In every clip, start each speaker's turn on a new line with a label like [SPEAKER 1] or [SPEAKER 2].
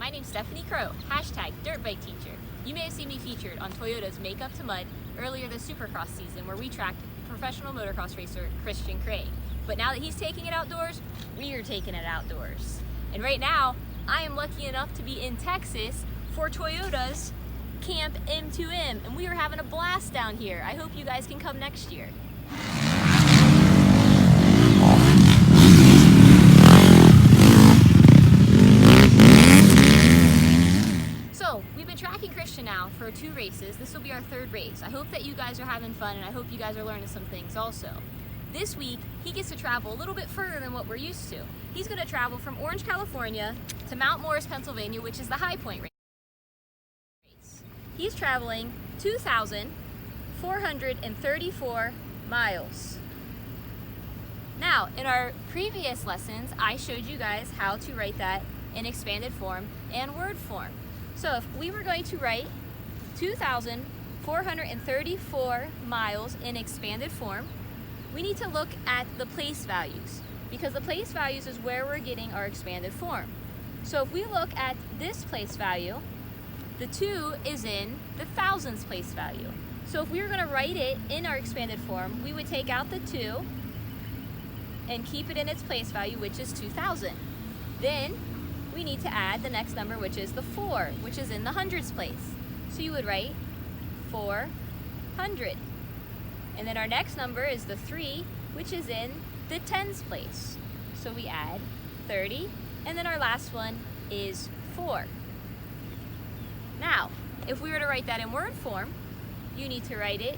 [SPEAKER 1] my name's Stephanie Crow, hashtag dirtbiketeacher. You may have seen me featured on Toyota's Make Up to Mud earlier this Supercross season where we tracked professional motocross racer Christian Craig. But now that he's taking it outdoors, we're taking it outdoors. And right now, I am lucky enough to be in Texas for Toyota's Camp M2M, and we are having a blast down here. I hope you guys can come next year. So, we've been tracking Christian now for 2 races. This will be our 3rd race. I hope that you guys are having fun, and I hope you guys are learning some things also. This week, he gets to travel a little bit further than what we're used to. He's going to travel from Orange, California to Mount Morris, Pennsylvania, which is the High Point race. He's traveling 2,434 miles. Now, in our previous lessons, I showed you guys how to write that in expanded form and word form. So if we were going to write 2,434 miles in expanded form, we need to look at the place values, because the place values is where we're getting our expanded form. So if we look at this place value, the 2 is in the thousands place value. So if we were going to write it in our expanded form, we would take out the 2 and keep it in its place value, which is 2,000. Then we need to add the next number, which is the 4, which is in the hundreds place. So you would write 400. And then our next number is the 3, which is in the tens place. So we add 30, and then our last one is 4. Now, if we were to write that in word form, you need to write it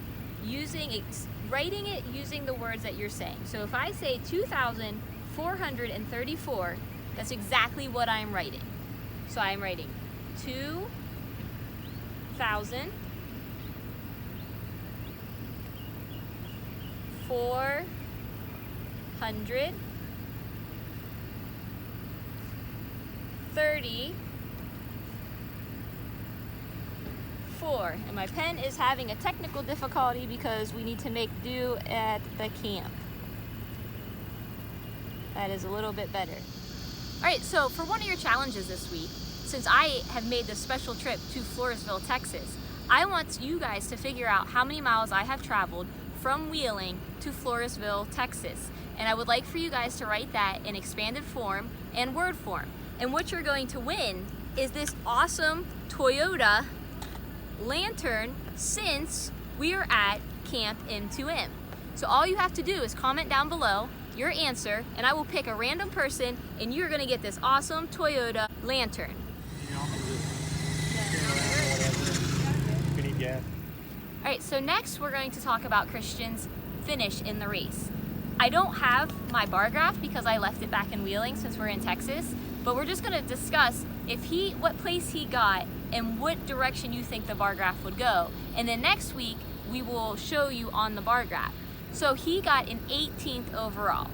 [SPEAKER 1] writing it using the words that you're saying. So if I say 2,434, that's exactly what I'm writing. So I'm writing 2,434. And my pen is having a technical difficulty because we need to make do at the camp. That is a little bit better. All right, so for one of your challenges this week, since I have made this special trip to Floresville, Texas, I want you guys to figure out how many miles I have traveled from Wheeling to Floresville, Texas. And I would like for you guys to write that in expanded form and word form. And what you're going to win is this awesome Toyota lantern, since we are at Camp M2M. So all you have to do is comment down below your answer, and I will pick a random person, and you're gonna get this awesome Toyota lantern. All right, so next we're going to talk about Christian's finish in the race. I don't have my bar graph because I left it back in Wheeling since we're in Texas, but we're just gonna discuss what place he got and what direction you think the bar graph would go. And then next week, we will show you on the bar graph. So he got an 18th overall.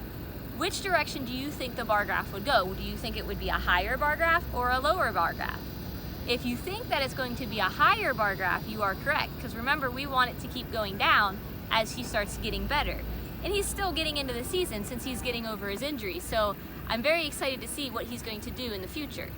[SPEAKER 1] Which direction do you think the bar graph would go? Do you think it would be a higher bar graph or a lower bar graph? If you think that it's going to be a higher bar graph, you are correct. Because remember, we want it to keep going down as he starts getting better. And he's still getting into the season since he's getting over his injury. So I'm very excited to see what he's going to do in the future.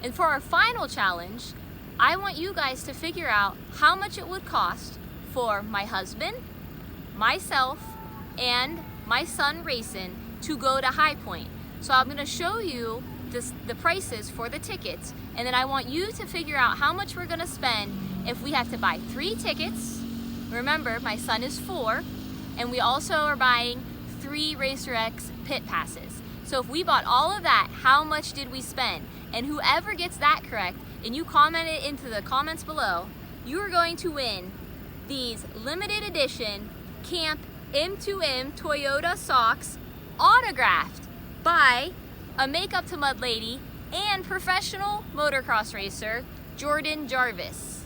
[SPEAKER 1] And for our final challenge, I want you guys to figure out how much it would cost for my husband, myself, and my son Rayson to go to High Point. So I'm going to show you the prices for the tickets, and then I want you to figure out how much we're going to spend if we have to buy 3 tickets. Remember, my son is 4, and we also are buying 3 Racer X pit passes. So if we bought all of that, how much did we spend? And whoever gets that correct, and you comment it into the comments below, you are going to win these limited edition Camp M2M Toyota socks autographed by a Make Up to Mud lady and professional motocross racer Jordan Jarvis.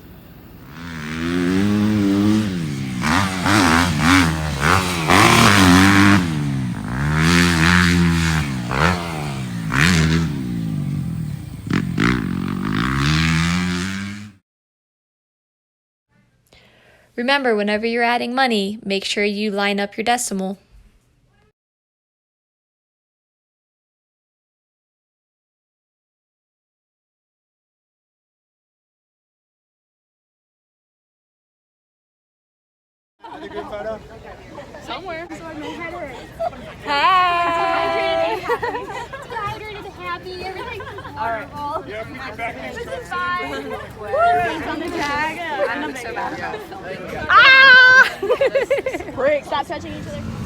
[SPEAKER 1] Remember, whenever you're adding money, make sure you line up your decimal.
[SPEAKER 2] the group photo?
[SPEAKER 1] Somewhere.
[SPEAKER 3] Hey!
[SPEAKER 1] Dehydrated, happy, everything.
[SPEAKER 3] Alright.
[SPEAKER 2] Yeah, we get back in
[SPEAKER 1] This is fine.
[SPEAKER 3] On the tag. I'm so bad about filming.
[SPEAKER 1] Ah!
[SPEAKER 3] Break. Stop touching each other.